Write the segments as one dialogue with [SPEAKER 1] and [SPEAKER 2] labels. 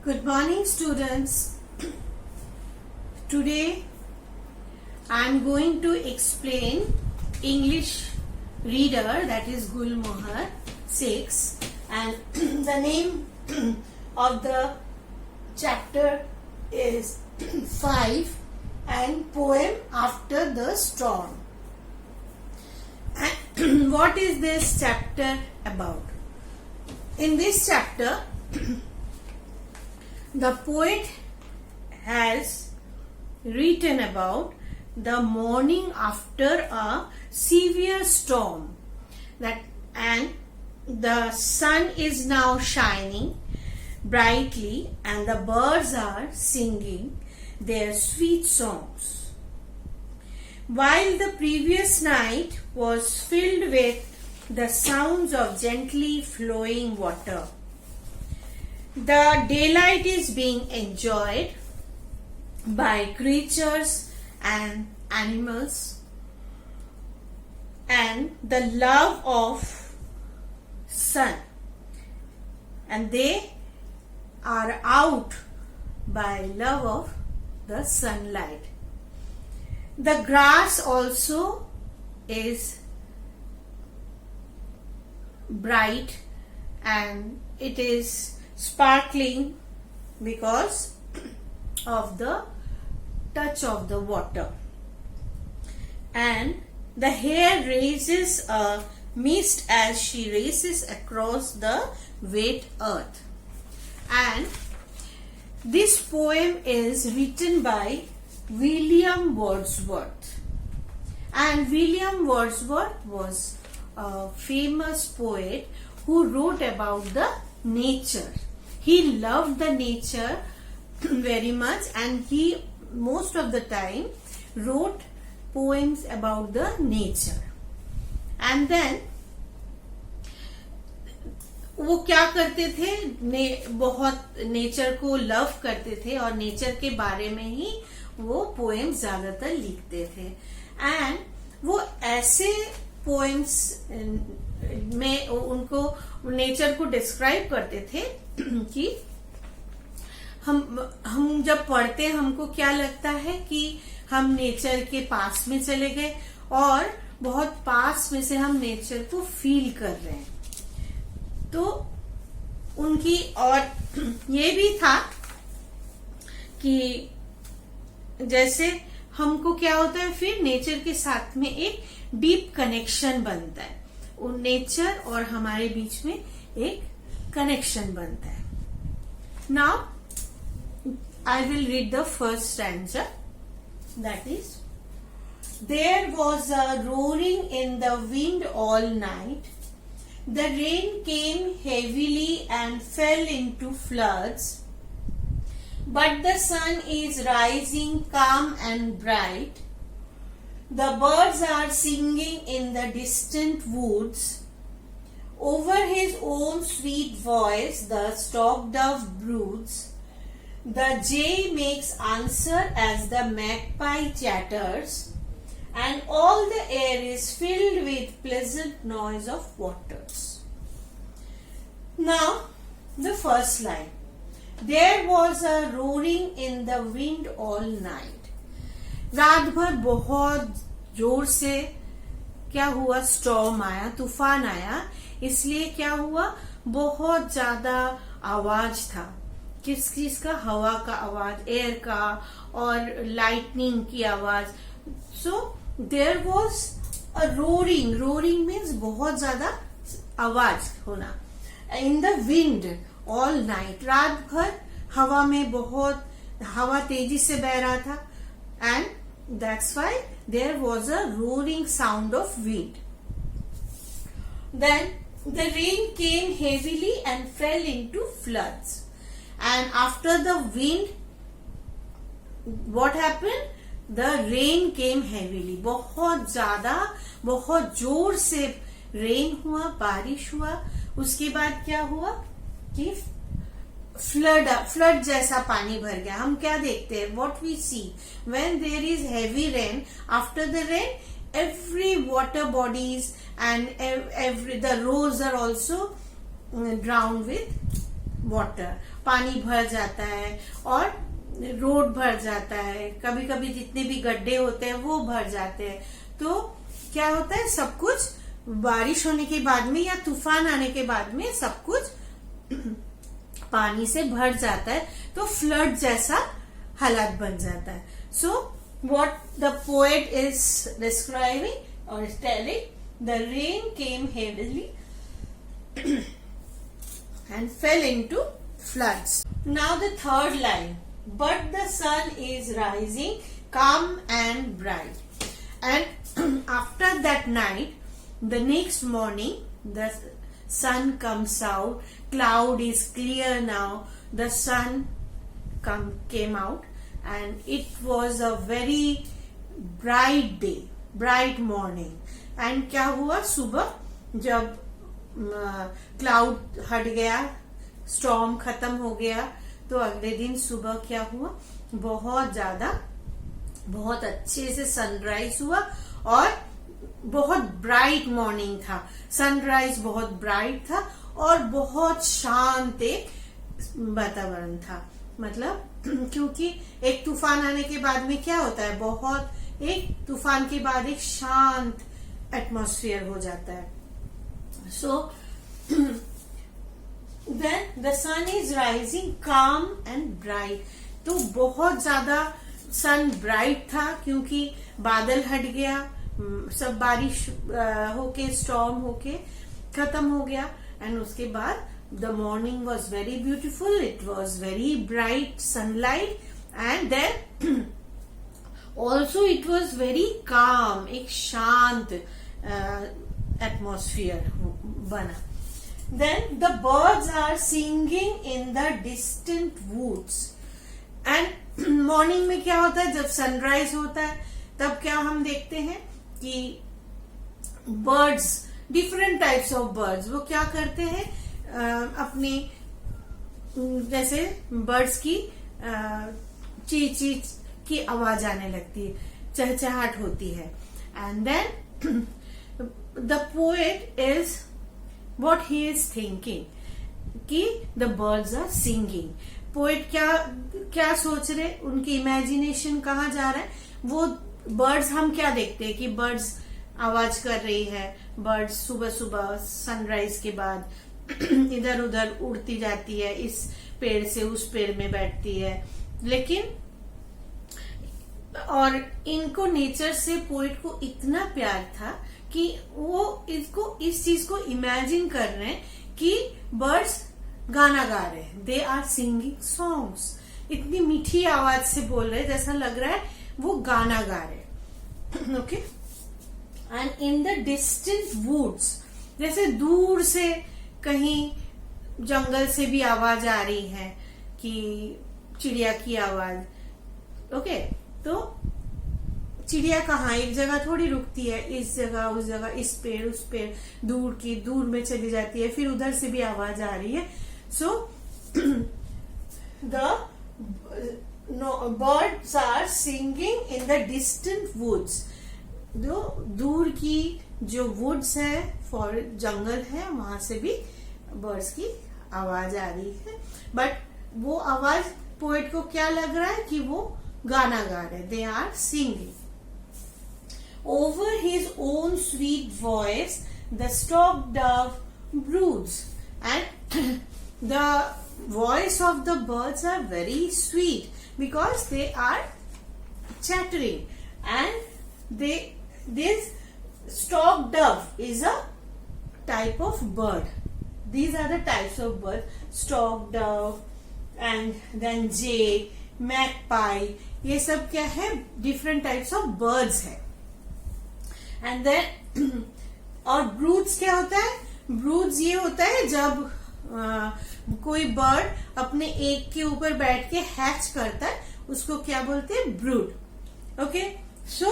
[SPEAKER 1] Good morning, students. Today I am going to explain English reader, that is Gulmohar 6, and the name of the chapter is 5 and poem After the Storm. And what is this chapter about? In this chapter the poet has written about the morning after a severe storm, and the sun is now shining brightly and the birds are singing their sweet songs, while the previous night was filled with the sounds of gently flowing water. The daylight is being enjoyed by creatures and animals, and the love of sun, and they are out by love of the sunlight. The grass also is bright and it is sparkling because of the touch of the water, and the hare raises a mist as she races across the wet earth. And this poem is written by William Wordsworth, and William Wordsworth was a famous poet who wrote about the nature. He loved the nature very much, and he most of the time wrote poems about the nature. And then वो क्या करते थे, बहुत nature को love करते थे और nature के बारे में ही वो पोएम्स ज्यादातर लिखते थे. एंड वो ऐसे पोएम्स में उनको नेचर को डिस्क्राइब करते थे कि हम जब पढ़ते हैं हमको क्या लगता है कि हम नेचर के पास में चले गए और बहुत पास में से हम नेचर को फील कर रहे हैं. तो उनकी और ये भी था कि जैसे हमको क्या होता है, फिर नेचर के साथ में एक डीप कनेक्शन बनता है, उन नेचर और हमारे बीच में एक कनेक्शन बनता है. Now I will read the first stanza, that is, there was a roaring in the wind all night, the rain came heavily and fell into floods, but the sun is rising calm and bright, the birds are singing in the distant woods, over his own sweet voice the stock dove broods, the jay makes answer as the magpie chatters, and all the air is filled with pleasant noise of waters. Now, the first line. There was a roaring in the wind all night. रात भर बहुत जोर से क्या हुआ, storm आया, तूफान आया. इसलिए क्या हुआ, बहुत ज्यादा आवाज था. किस चीज का, हवा का आवाज, एयर का और लाइटनिंग की आवाज. So there was a roaring. Roaring means बहुत ज्यादा आवाज होना. In the wind all night, रात भर हवा में बहुत, हवा तेजी से बह रहा था, and that's why there was a roaring sound of wind. Then the rain came heavily and fell into floods. And after the wind, what happened? The rain came heavily. बहुत ज्यादा, बहुत जोर से रेन हुआ, बारिश हुआ. उसके बाद क्या हुआ कि फ्लड जैसा पानी भर गया. हम क्या देखते हैं, what we see when there is heavy rain, after the rain every water bodies and the roads are also drowned with water. पानी भर जाता है और रोड भर जाता है, कभी कभी जितने भी गड्ढे होते हैं वो भर जाते हैं। तो क्या होता है, सब कुछ बारिश होने के बाद में या तूफान आने के बाद में सब कुछ पानी से भर जाता है, तो फ्लड जैसा हालात बन जाता है। So what the poet is describing और telling, the rain came heavily and fell into floods. Now the third line, but the sun is rising calm and bright, and after that night, the next morning, the sun comes out, cloud is clear now, the sun came out, and it was a very bright day, bright morning. And क्या हुआ, सुबह जब cloud हट गया, storm खत्म हो गया, तो अगले दिन सुबह क्या हुआ, बहुत अच्छे से सनराइज हुआ और बहुत ब्राइट मॉर्निंग था। सनराइज बहुत ब्राइट था और बहुत शांत एक वातावरण था। मतलब क्योंकि एक तूफान आने के बाद में क्या होता है, एक तूफान के बाद एक शांत एटमॉस्फेयर हो जाता है। So then the sun is rising calm and bright. तो बहुत ज्यादा सन ब्राइट था क्योंकि बादल हट गया, सब बारिश होके स्टॉर्म होके खत्म हो गया। एंड उसके बाद the morning was very beautiful, it was very bright sunlight, and then also it was very calm, एक शांत एटमॉस्फियर बना। Then the birds are singing in the distant woods. And morning में क्या होता है, जब सनराइज होता है तब क्या हम देखते हैं कि birds, different types of birds, वो क्या करते हैं, अपने जैसे बर्ड्स की ची ची की आवाज आने लगती है, चहचहाट होती है। And then the poet is what he is thinking कि the birds are singing. Poet क्या सोच रहे, उनकी इमेजिनेशन कहाँ जा रहा है, वो बर्ड्स, हम क्या देखते हैं कि बर्ड्स आवाज कर रही है, बर्ड्स सुबह सुबह सनराइज के बाद इधर उधर उड़ती जाती है, इस पेड़ से उस पेड़ में बैठती है। लेकिन और इनको नेचर से पोएट को इतना प्यार था कि वो इस चीज को इमेजिन कर रहे हैं कि बर्ड्स गाना गा रहे हैं, दे आर सिंगिंग सॉन्ग्स, इतनी मीठी आवाज से बोल रहे हैं, जैसा लग रहा है वो गाना गा रहे हैं। Okay, and in the distant woods, जैसे दूर से कहीं जंगल से भी आवाज आ रही है कि चिड़िया की आवाज। ओके, तो चिड़िया कहाँ एक जगह थोड़ी रुकती है, इस जगह उस जगह, इस पेड़ उस पेड़, दूर में चली जाती है, फिर उधर से भी आवाज आ रही है। So the birds are singing in the distant woods, जो दूर की जो वुड्स है, फॉर जंगल है, वहां से भी बर्ड्स की आवाज आ रही है। बट वो आवाज पोएट को क्या लग रहा है कि वो गाना गा रहे, they are singing. Over his own sweet voice, the stork dove broods, and the voice of the birds are very sweet because they are chattering, and this stork dove is a type of bird. These are the types of birds: stork dove, and then jay, magpie. ये सब क्या है, different types of birds है। And then और breeds क्या होता है, breeds ये होता है जब कोई बर्ड अपने एग के ऊपर बैठ के हैच करता है, उसको क्या बोलते हैं, ब्रूड। ओके, सो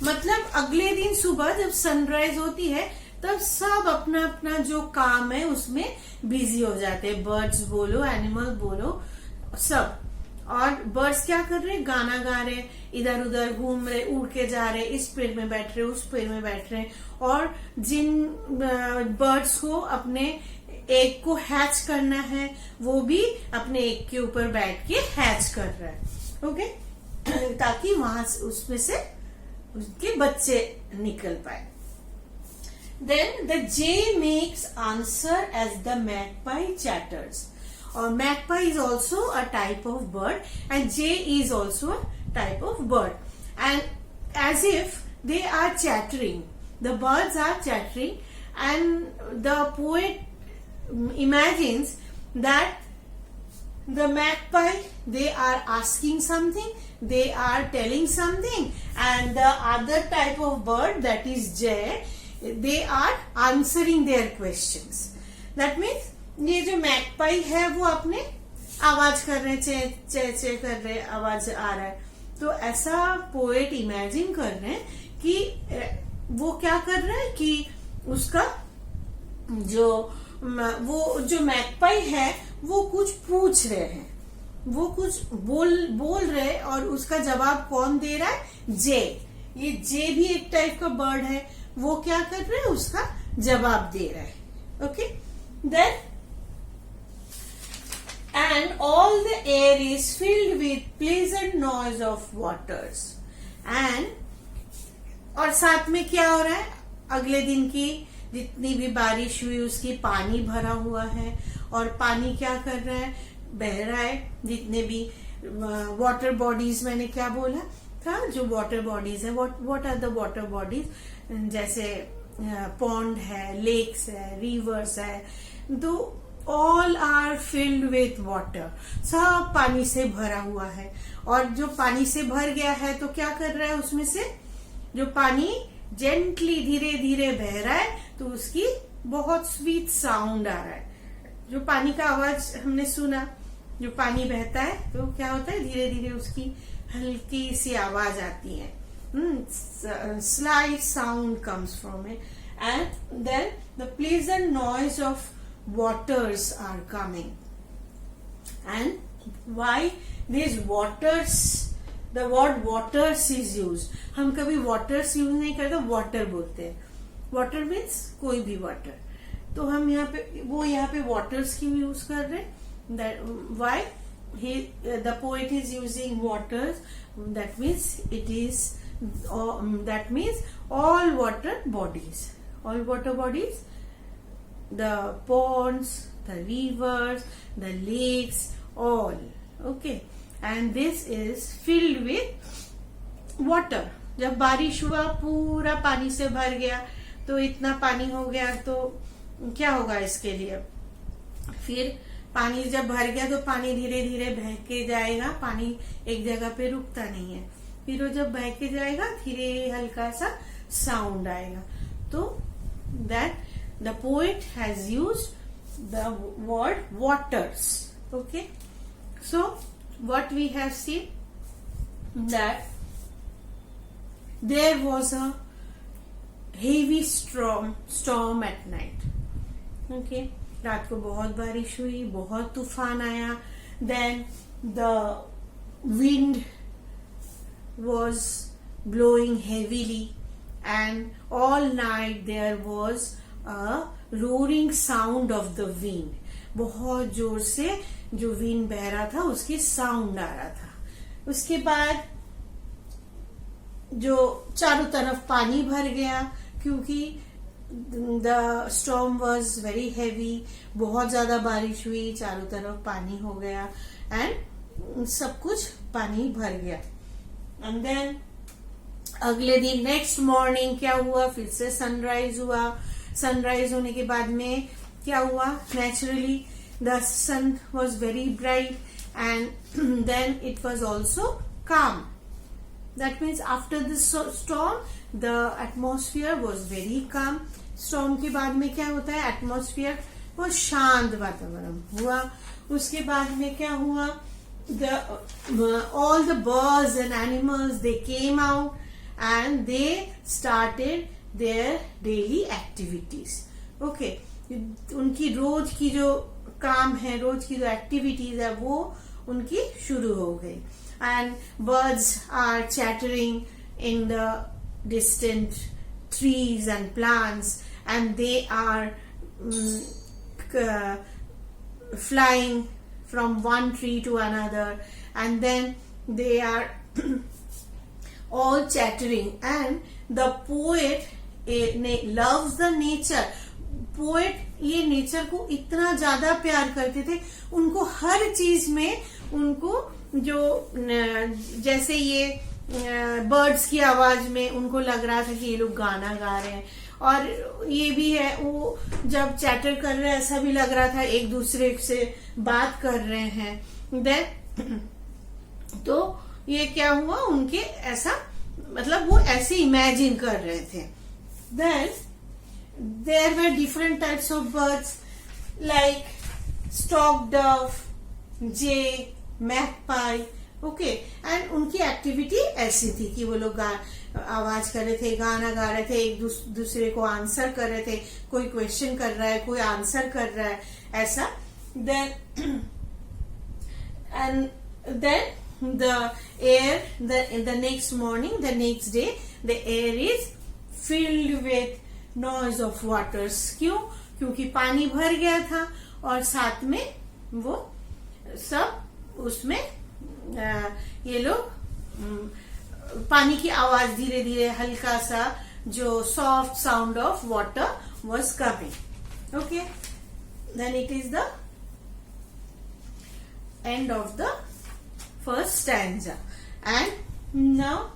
[SPEAKER 1] मतलब अगले दिन सुबह जब सनराइज होती है तब सब अपना अपना जो काम है उसमें बिजी हो जाते हैं, बर्ड्स बोलो, एनिमल बोलो, सब। और बर्ड्स क्या कर रहे हैं, गाना गा रहे, इधर उधर घूम रहे, उड़ के जा रहे, इस पेड़ में बैठ रहे, उस पेड़ में बैठ रहे। और जिन बर्ड्स को अपने एग को हैच करना है वो भी अपने एग के ऊपर बैठ के हैच कर रहा है। ओके, ताकि वहां उसमें से उसके बच्चे निकल पाए। Then the jay makes answer as the magpie chatters. Or magpie is also a type of bird and jay is also a type of bird. And as if they are chattering, the birds are chattering, and the poet imagines that the magpie, they are asking something, they are telling something, and the other type of bird, that is jay, they are answering their questions. That means ये जो magpie है वो अपने आवाज कर रहे, चे चे चे कर रहे, आवाज आ रहा है। तो ऐसा पोएट इमेजिन कर रहे हैं कि वो क्या कर रहा है कि उसका जो मैगपाई है वो कुछ पूछ रहे हैं, वो कुछ बोल रहे, और उसका जवाब कौन दे रहा है? जे। ये जे भी एक टाइप का बर्ड है, वो क्या कर रहे हैं? उसका जवाब दे रहा है। Okay, then and all the air is filled with pleasant noise of waters. And और साथ में क्या हो रहा है? अगले दिन की जितनी भी बारिश हुई उसकी पानी भरा हुआ है, और पानी क्या कर रहा है? बह रहा है। जितने भी वाटर बॉडीज, मैंने क्या बोला था, जो वाटर बॉडीज है, what are the water bodies? जैसे पॉन्ड है, लेक्स है, रिवर्स है, तो all are filled with water, सब पानी से भरा हुआ है। और जो पानी से भर गया है तो क्या कर रहा है? उसमें से जो पानी जेंटली धीरे धीरे बह रहा है, तो उसकी बहुत स्वीट साउंड आ रहा है। जो पानी का आवाज हमने सुना, जो पानी बहता है तो क्या होता है? धीरे धीरे उसकी हल्की सी आवाज आती है, slight sound comes from it, and then the pleasant noise of waters are coming. And why these waters, the word waters is used. हम कभी waters यूज नहीं करते, water बोलते हैं। water means कोई भी water, तो हम यहाँ पे waters क्यों यूज कर रहे हैं? That why the poet is using waters, that means it is that means all water bodies, the ponds, the rivers, the lakes, all. Okay, and this is filled with water. जब बारिश हुआ पूरा पानी से भर गया, तो इतना पानी हो गया तो क्या होगा इसके लिए? फिर पानी जब भर गया तो पानी धीरे धीरे बह के जाएगा, पानी एक जगह पे रुकता नहीं है। फिर वो जब बह के जाएगा धीरे हल्का सा साउंड आएगा। तो that the poet has used the word waters. Okay, so what we have seen that there was a heavy storm at night. Okay, रात को बहुत बारिश हुई, बहुत तूफान आया। Then the wind was blowing heavily, and all night there was a roaring sound of the wind. बहुत जोर से जो विंड बह रहा था उसकी साउंड आ रहा था। उसके बाद जो चारों तरफ पानी भर गया, क्योंकि the storm was very heavy, बहुत ज्यादा बारिश हुई, चारों तरफ पानी हो गया, एंड सब कुछ पानी भर गया। एंड देन अगले दिन नेक्स्ट मॉर्निंग क्या हुआ? फिर से सनराइज हुआ। सनराइज होने के बाद में क्या हुआ? Naturally the sun was very bright, and then it was also calm. That means after this storm the atmosphere was very calm. Storm के बाद में क्या होता है? एटमोस्फियर वो शांत वातावरण हुआ। उसके बाद में क्या हुआ? all the birds and animals, they came out and they started their daily activities. Okay, उनकी रोज की जो काम है, रोज की जो एक्टिविटीज है, वो उनकी शुरू हो गई। and birds are chattering in the distant trees and plants, and they are flying from one tree to another, and then they are all chattering, and the poet loves the nature. Poet ये nature को इतना ज्यादा प्यार करते थे, उनको हर चीज में उनको जो जैसे ये बर्ड्स की आवाज में उनको लग रहा था कि ये लोग गाना गा रहे हैं, और ये भी है वो जब चैटर कर रहे हैं ऐसा भी लग रहा था एक दूसरे से बात कर रहे हैं। देन तो ये क्या हुआ, उनके ऐसा मतलब वो ऐसे इमेजिन कर रहे थे। Then there were different types of birds like stork dove, jay, magpie, okay, and उनकी एक्टिविटी ऐसी थी कि वो लोग आवाज कर रहे थे, गाना गा रहे थे, एक दूसरे को आंसर कर रहे थे, कोई क्वेश्चन कर रहा है, कोई आंसर कर रहा है, ऐसा। then and then the air, the next morning, the next day, the air is filled with noise of waters। क्यों? क्योंकि पानी भर गया था और साथ में वो सब उसमें ये लोग पानी की आवाज धीरे धीरे हल्का सा जो soft sound of water was coming। okay, then it is the end of the first stanza। and now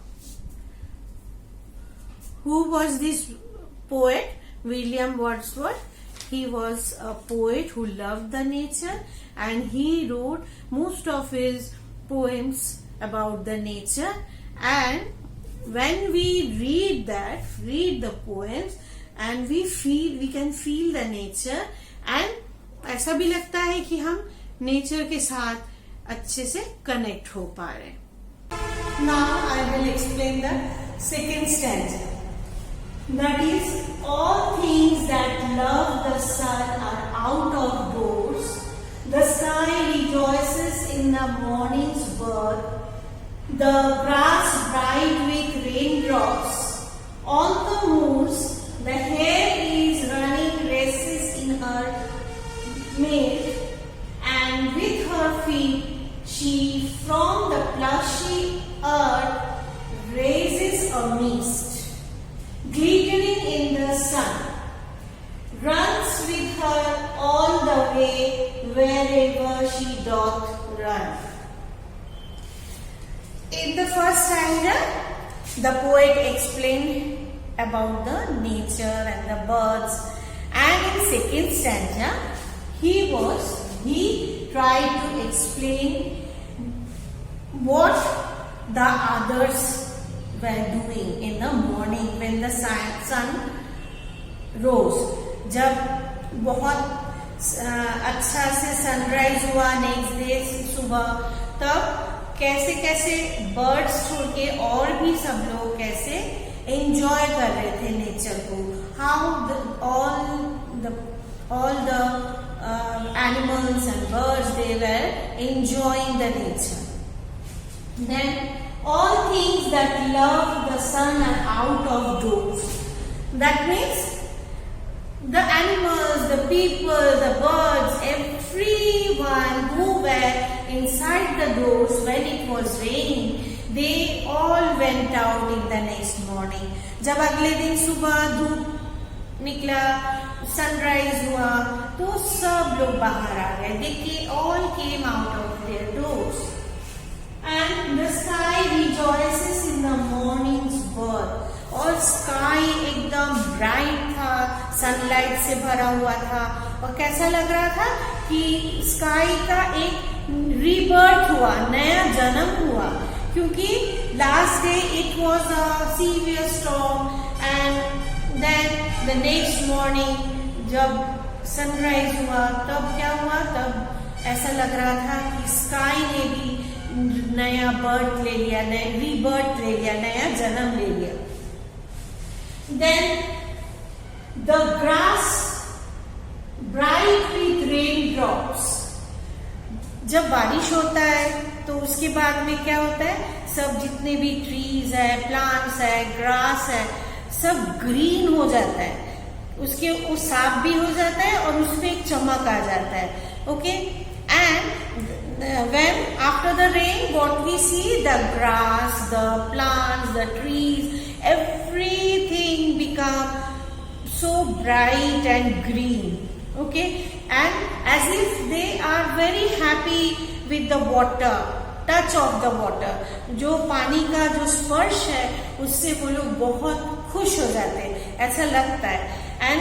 [SPEAKER 1] who was this poet? William Wordsworth. He was a poet who loved the nature, and he wrote most of his poems about the nature. And when we read the poems, and we can feel the nature, and ऐसा भी लगता है कि हम nature के साथ अच्छे से कनेक्ट हो पा रहे हैं। Now I will explain the second stanza. That is, all things that love the sun are out of doors. The sky rejoices in the morning's birth. The grass bright with raindrops. On the moors, the hare is running races in her milk, and with her feet she from the plushy earth raises a mist, glittering in the sun, runs with her all the way wherever she doth run. In the first stanza, the poet explained about the nature and the birds, and in second stanza, he tried to explain what the others were doing in the morning when the sun rose। जब बहुत अच्छा से sunrise हुआ next day सुबह, तब कैसे कैसे birds छोड़ के और भी सब लोग कैसे एंजॉय कर रहे थे नेचर को। How all the animals and birds, they were enjoying the nature। Then all things that love the sun are out of doors। That means the animals, the people, the birds, everyone who were inside the doors when it was raining, they all went out in the next morning। जब अगले दिन सुबह धूप निकला, sunrise हुआ, तो सब लोग बाहर आ गए। They all came out of their doors। And the sky rejoices in the morning's birth। और स्काई एकदम ब्राइट था, सनलाइट से भरा हुआ था, और कैसा लग रहा था कि स्काई का एक रीबर्थ हुआ, नया जन्म हुआ। क्योंकि last day it was a severe storm, and then the next morning जब सनराइज हुआ, तब क्या हुआ, तब ऐसा लग रहा था कि स्काई ने भी नया बर्थ ले लिया, नया रीबर्थ ले लिया, नया जन्म ले लिया। Then the grass bright with raindrops। जब बारिश होता है तो उसके बाद में क्या होता है, सब जितने भी ट्रीज है, प्लांट्स है, ग्रास है, सब ग्रीन हो जाता है। उसके वो साफ भी हो जाता है और उसमें एक चमक आ जाता है. Okay, and when after the rain what we see, the grass, the plants, the trees, everything become so bright and green. Okay, and as if they are very happy with the water, touch of the water. जो पानी का जो स्पर्श है उससे वो लोग बहुत खुश हो जाते हैं, ऐसा लगता है. And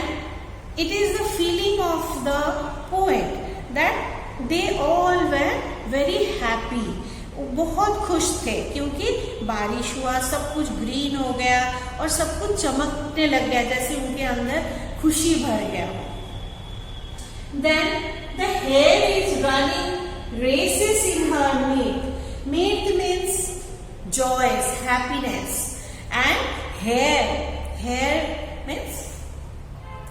[SPEAKER 1] it is the feeling of the poet that they all were very happy. बहुत खुश थे क्योंकि बारिश हुआ, सब कुछ ग्रीन हो गया और सब कुछ चमकने लग गया, जैसे उनके अंदर खुशी भर गया. Then the hare is running races in her meat. Meat means joys, happiness, and hare means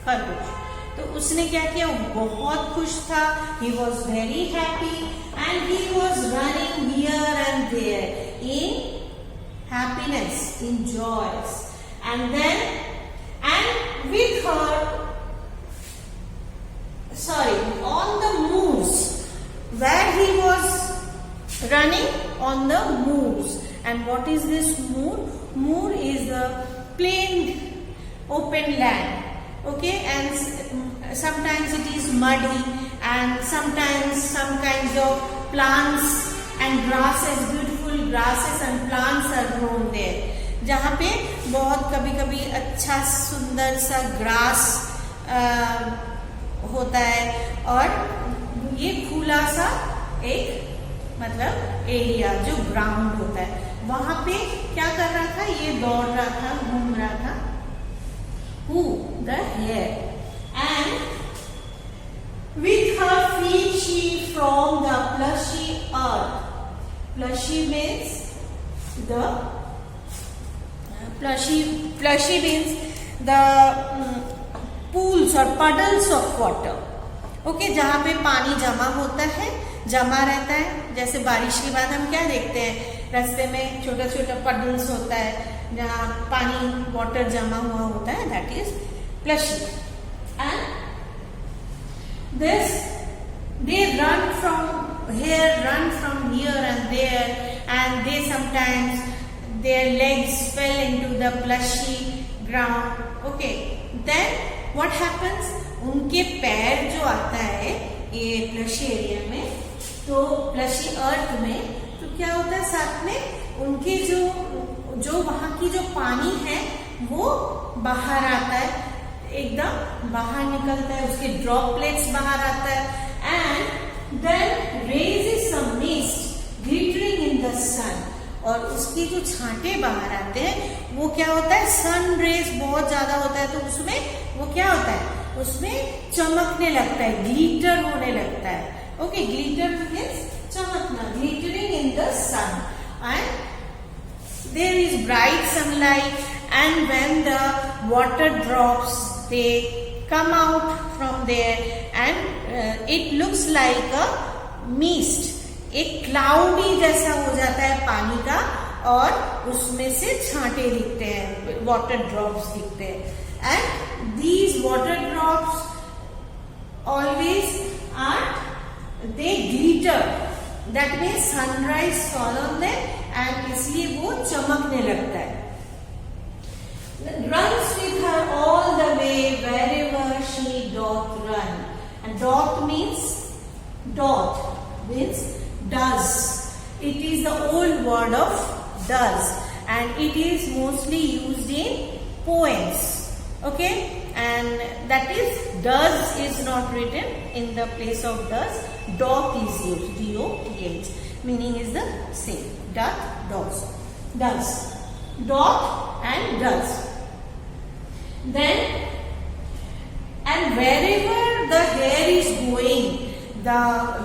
[SPEAKER 1] खरगोश. तो उसने क्या किया, बहुत खुश था. He was very happy and he was running here and there in happiness, in joys. And with her, on the moors, where he was running on the moors. And what is this moor? Moor is the plain open land. Okay, and sometimes it is muddy and sometimes some kinds of plants and grasses, beautiful grasses and plants are grown there. जहाँ पे बहुत कभी-कभी अच्छा सुंदर सा grass होता है और ये खुला सा एक मतलब एरिया जो ग्राउंड होता है, वहां पे क्या कर रहा था, ये दौड़ रहा था, घूम रहा था. Who? The hare. And with her feet she from the plushy earth. Plushy means the plushy means the pools or puddles of water. Okay, जहाँ पे पानी जमा होता है, जमा रहता है. जैसे बारिश के बाद हम क्या देखते हैं, रास्ते में छोटा छोटा puddles होता है जहाँ पानी वाटर जमा हुआ होता है, that is plushy. And this they run from here and there, and they sometimes their legs fell into the plushy ground. Okay, then what happens, उनके पैर जो आता है ये प्लशी एरिया में, तो प्लशी अर्थ में, तो क्या होता है साथ में उनके जो वहां की जो पानी है वो बाहर आता है, एकदम बाहर निकलता है, उसके ड्रॉपलेट्स बाहर आता है. And then raises some mist glittering in the sun. और उसकी जो छांटे बाहर आते हैं वो क्या होता है, सन रेज बहुत ज्यादा होता है तो उसमें वो क्या होता है, उसमें चमकने लगता है, ग्लिटर होने लगता है. ओके, ग्लिटर मीन्स चमकना, glittering in the sun. And there is bright sunlight, and when the water drops they come out from there, and it looks like a mist. एक क्लाउडी जैसा हो जाता है पानी का और उसमें से छांटे दिखते हैं, वाटर ड्रॉप्स दिखते हैं. And these water drops always are they glitter, that means sunrise fall on them, and इसलिए वो चमकने लगता है. Runs with her all the way wherever she doth run. And doth means does. It is the old word of does, and it is mostly used in poems. Okay, and that is does is not written in the place of does. Doth is used, D-O-T-H. Meaning is the same. Doth, does. Doth and does. Then, and wherever the hare is going,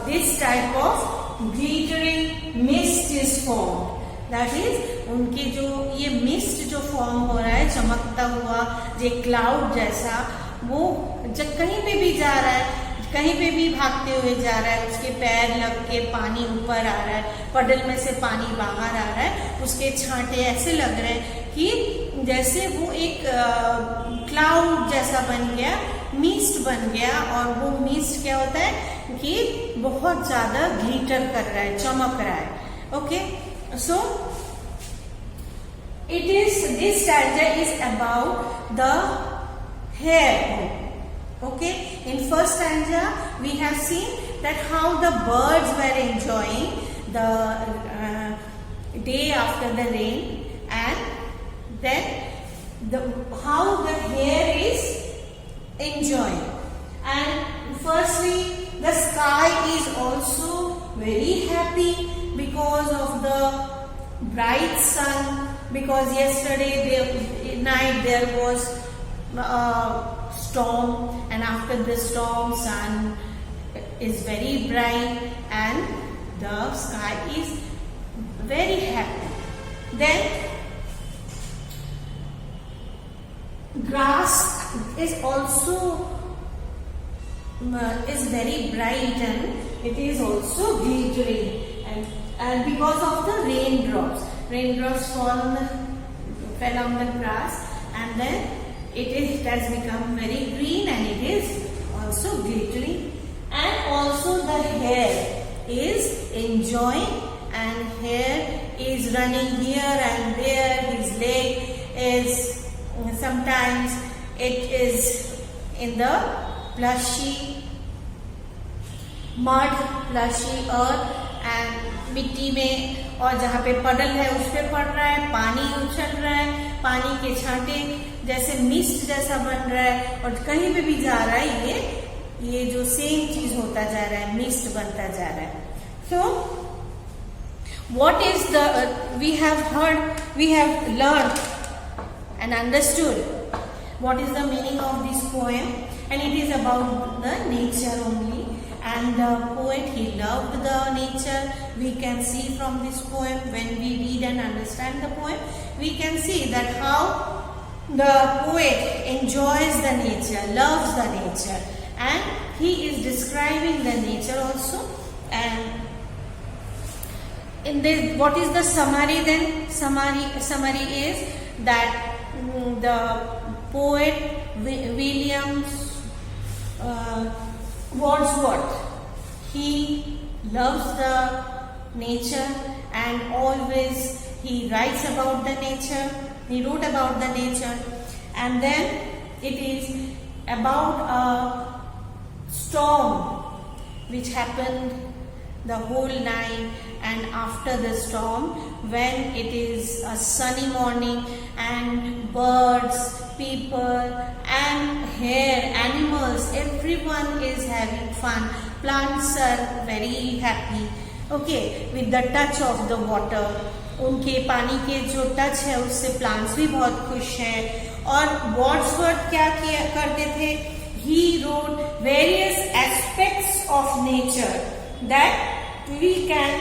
[SPEAKER 1] this type of glittering mist is formed. That is, उनके जो ये mist जो form हो रहा है, चमकता हुआ ये क्लाउड जैसा, वो जब कहीं पे भी जा रहा है, कहीं पे भी भागते हुए जा रहा है, उसके पैर लग के पानी ऊपर आ रहा है, पडल में से पानी बाहर आ रहा है, उसके छांटे ऐसे लग रहे हैं कि जैसे वो एक क्लाउड जैसा बन गया, मिस्ट बन गया। और वो मिस्ट क्या होता है कि बहुत ज्यादा ग्लिटर कर रहा है, चमक रहा है। Okay, so this stanza is about the hair. Okay, in first stanza we have seen that how the birds were enjoying the day after the rain, and then how the hair is enjoying. And firstly, the sky is also very happy because of the bright sun, because yesterday night there was storm, and after the storm sun is very bright and the sky is very happy. Then grass is also is very bright and it is also glittering, and because of the raindrops fell on the grass, and then it has become very green and it is also glittering. And also the hare is enjoying, and hare is running here and there. His leg is sometimes it is in the plushy mud, plushy earth, and मिट्टी में, और जहाँ पे पडल है उस पे पड़ रहा है, पानी उछल रहा है, पानी के छांटे जैसे मिस्ट जैसा बन रहा है, और कहीं पे भी जा रहा है ये जो सेम चीज होता जा रहा है, मिस्ट बनता जा रहा है. सो what is the we have learned and understood what is the meaning of this poem, and it is about the nature only. And the poet, he loved the nature. We can see from this poem, when we read and understand the poem, we can see that how the poet enjoys the nature, loves the nature, and he is describing the nature also. And in this, what is the summary then? Summary is that the poet William Wordsworth, he loves the nature, and always he writes about the nature. He wrote about the nature, and then it is about a storm which happened the whole night, and after the storm, when it is a sunny morning and birds, people and hare, animals, everyone is having fun. Plants are very happy, okay, with the touch of the water. उनके पानी के जो touch है उससे plants भी बहुत खुश हैं. और वर्ड्सवर्थ क्या करते थे? He wrote various aspects of nature that we can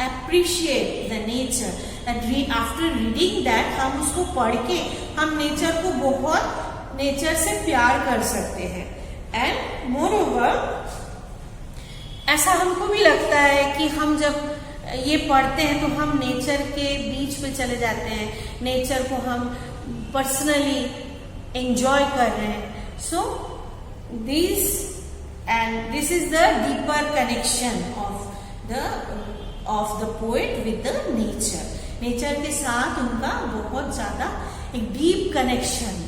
[SPEAKER 1] appreciate the nature. And after reading that, हम उसको पढ़ के हम नेचर को बहुत नेचर से प्यार कर सकते हैं. एंड मोरओवर ऐसा हमको भी लगता है कि हम जब ये पढ़ते हैं तो हम नेचर के बीच में चले जाते हैं, नेचर को हम पर्सनली एंजॉय कर रहे हैं. So this is the deeper connection of the poet with the nature. Nature के साथ उनका बहुत ज्यादा एक डीप कनेक्शन